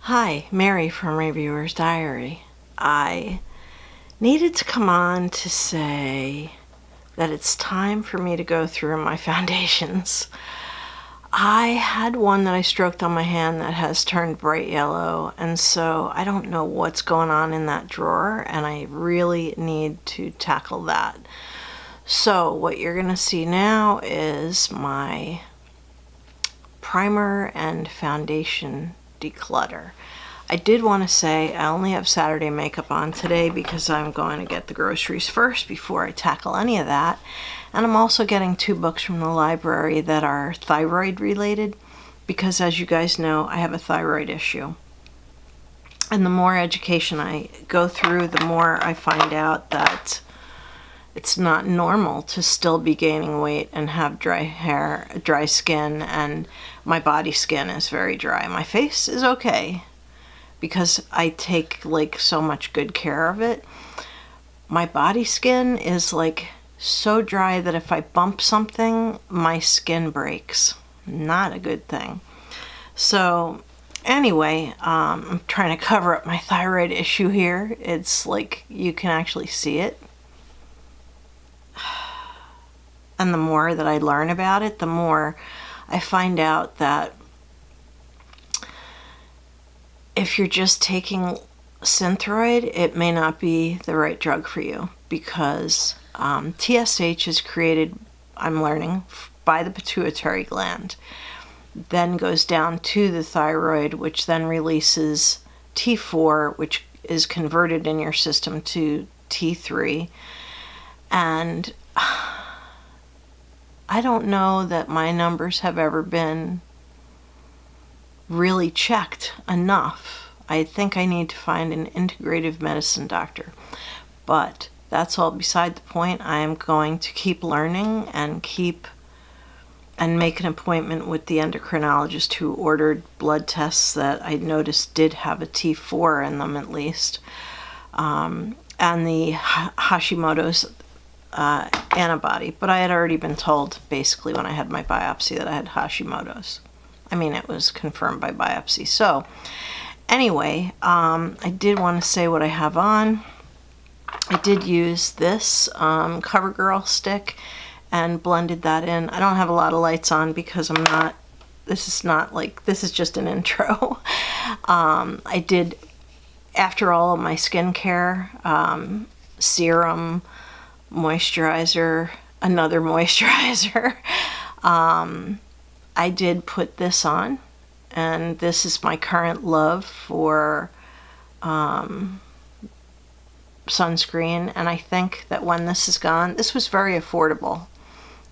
Hi, Mary from Reviewer's Diary. I needed to come on to say that it's time for me to go through my foundations. I had one that I stroked on my hand that has turned bright yellow, and so I don't know what's going on in that drawer, and I really need to tackle that. So what you're going to see now is my primer and foundation declutter. I did want to say I only have Saturday makeup on today because I'm going to get the groceries first before I tackle any of that. And I'm also getting 2 books from the library that are thyroid related because, as you guys know, I have a thyroid issue. And the more education I go through, the more I find out that it's not normal to still be gaining weight and have dry hair, dry skin, and my body skin is very dry. My face is okay because I take so much good care of it. My body skin is so dry that if I bump something, my skin breaks. Not a good thing. So anyway, I'm trying to cover up my thyroid issue here. It's you can actually see it. And the more that I learn about it, the more I find out that if you're just taking Synthroid, it may not be the right drug for you because TSH is created, I'm learning, by the pituitary gland, then goes down to the thyroid, which then releases T4, which is converted in your system to T3. And I don't know that my numbers have ever been really checked enough. I think I need to find an integrative medicine doctor. But that's all beside the point. I am going to keep learning and make an appointment with the endocrinologist who ordered blood tests that I noticed did have a T4 in them at least. And the Hashimoto's antibody, but I had already been told basically when I had my biopsy that I had Hashimoto's. I mean, it was confirmed by biopsy. So anyway, I did want to say what I have on. I did use this CoverGirl stick and blended that in. I don't have a lot of lights on because this is just an intro. I did, after all of my skincare, serum, moisturizer, another moisturizer. I did put this on, and this is my current love for sunscreen, and I think that when this is gone, this was very affordable,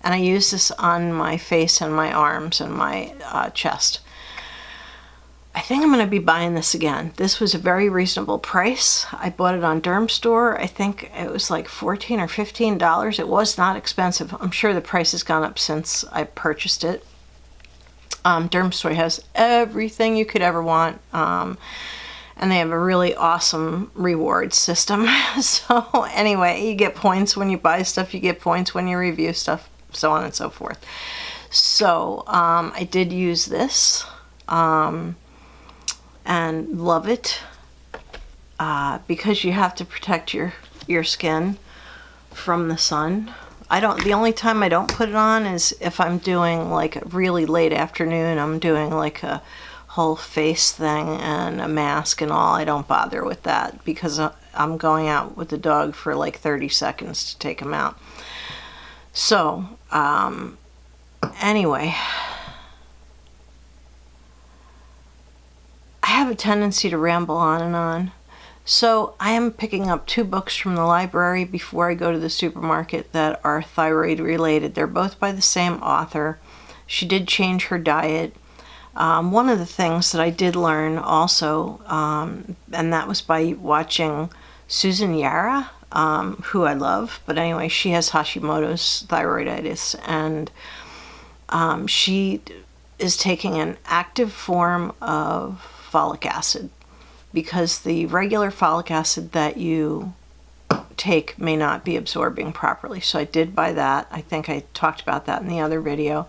and I use this on my face and my arms and my chest. I think I'm going to be buying this again. This was a very reasonable price. I bought it on Derm Store. I think it was $14 or $15. It was not expensive. I'm sure the price has gone up since I purchased it. Derm Store has everything you could ever want. And they have a really awesome reward system. So anyway, you get points when you buy stuff. You get points when you review stuff, so on and so forth. So I did use this. And love it because you have to protect your skin from the sun. The only time I don't put it on is if I'm doing a really late afternoon. I'm doing a whole face thing and a mask and all. I don't bother with that because I'm going out with the dog for 30 seconds to take him out. So anyway, I have a tendency to ramble on and on. So I am picking up 2 books from the library before I go to the supermarket that are thyroid related. They're both by the same author. She did change her diet. One of the things that I did learn also, and that was by watching Susan Yara, who I love, but anyway, she has Hashimoto's thyroiditis, and she is taking an active form of folic acid because the regular folic acid that you take may not be absorbing properly. So I did buy that. I think I talked about that in the other video.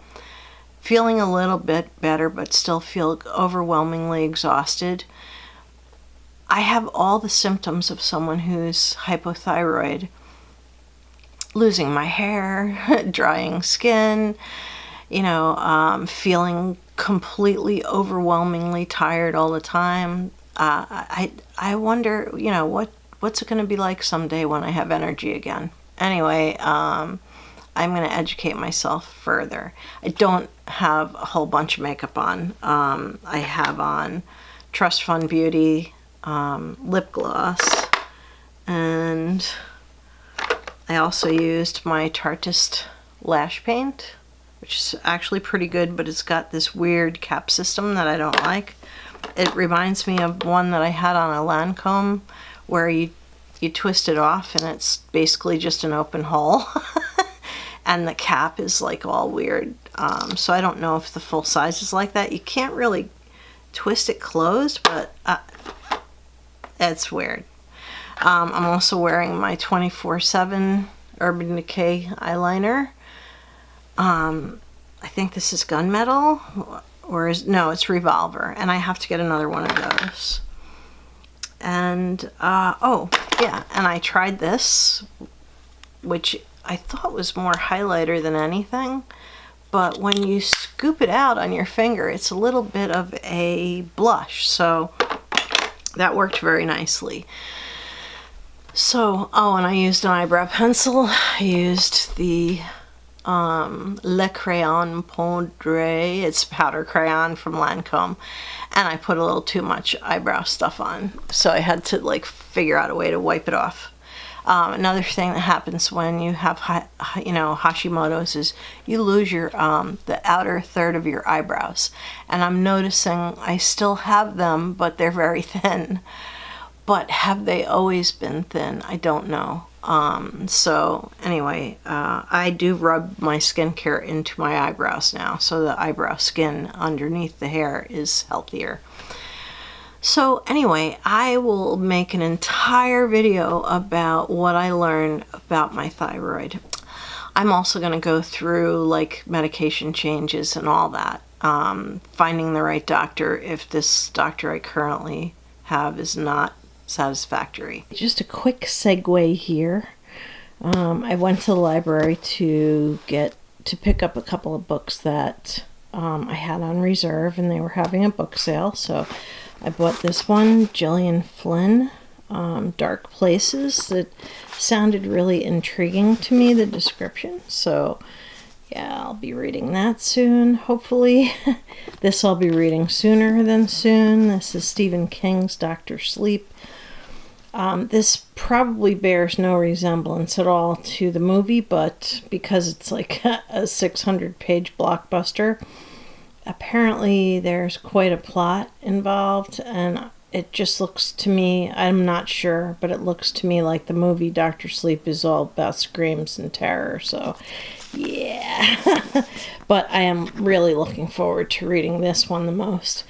Feeling a little bit better, but still feel overwhelmingly exhausted. I have all the symptoms of someone who's hypothyroid. Losing my hair, drying skin, feeling completely overwhelmingly tired all the time. I wonder, what's it going to be like someday when I have energy again? Anyway, I'm going to educate myself further. I don't have a whole bunch of makeup on. I have on Trust Fund Beauty lip gloss, and I also used my Tartist lash paint, which is actually pretty good, but it's got this weird cap system that I don't like. It reminds me of one that I had on a Lancome where you twist it off and it's basically just an open hole. And the cap is like all weird. So I don't know if the full size is like that. You can't really twist it closed, but it's weird. I'm also wearing my 24/7 Urban Decay eyeliner. I think this is Gunmetal, no, it's Revolver, and I have to get another one of those. And, oh, yeah, and I tried this, which I thought was more highlighter than anything, but when you scoop it out on your finger, it's a little bit of a blush, so that worked very nicely. So, oh, and I used an eyebrow pencil. I used the Le Crayon Poudre. It's powder crayon from Lancome. And I put a little too much eyebrow stuff on. So I had to like figure out a way to wipe it off. Another thing that happens when you have, Hashimoto's is you lose your, the outer third of your eyebrows. And I'm noticing I still have them, but they're very thin. But have they always been thin? I don't know. So anyway, I do rub my skincare into my eyebrows now, so the eyebrow skin underneath the hair is healthier. So anyway, I will make an entire video about what I learned about my thyroid. I'm also going to go through like medication changes and all that, finding the right doctor if this doctor I currently have is not satisfactory. Just a quick segue here. I went to the library to pick up a couple of books that I had on reserve, and they were having a book sale, so I bought this one, Gillian Flynn, Dark Places. It sounded really intriguing to me, the description, so yeah, I'll be reading that soon, hopefully. This I'll be reading sooner than soon. This is Stephen King's Dr. Sleep. This probably bears no resemblance at all to the movie, but because it's like a 600-page blockbuster, apparently there's quite a plot involved, and it just looks to me, I'm not sure, but it looks to me like the movie Dr. Sleep is all about screams and terror, so yeah. But I am really looking forward to reading this one the most.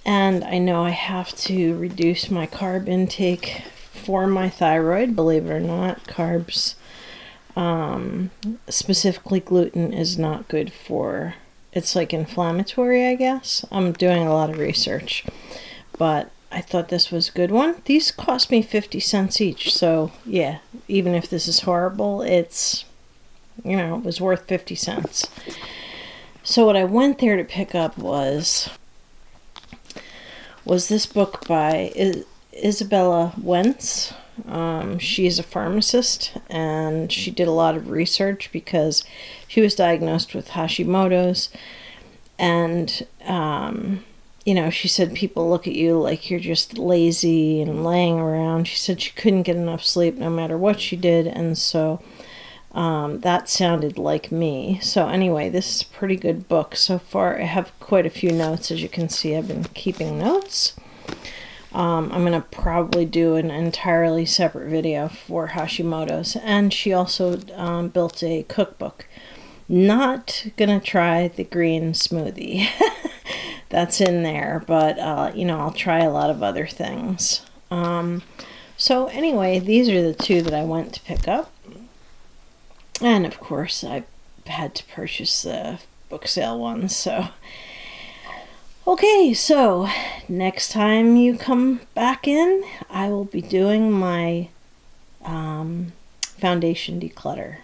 And I know I have to reduce my carb intake for my thyroid, believe it or not. Carbs, specifically gluten, is not good for, it's like inflammatory, I guess. I'm doing a lot of research, but I thought this was a good one. These cost me 50 cents each, so yeah, even if this is horrible, it's, it was worth 50 cents. So what I went there to pick up was this book by Isabella Wentz. She's a pharmacist, and she did a lot of research because she was diagnosed with Hashimoto's, and she said people look at you like you're just lazy and laying around. She said she couldn't get enough sleep no matter what she did, and so that sounded like me. So anyway, this is a pretty good book so far. I have quite a few notes. As you can see, I've been keeping notes. I'm going to probably do an entirely separate video for Hashimoto's. And she also built a cookbook. Not going to try the green smoothie. That's in there, but I'll try a lot of other things. So anyway, these are the two that I went to pick up. And of course, I had to purchase the book sale ones, so Okay, so next time you come back in, I will be doing my foundation declutter.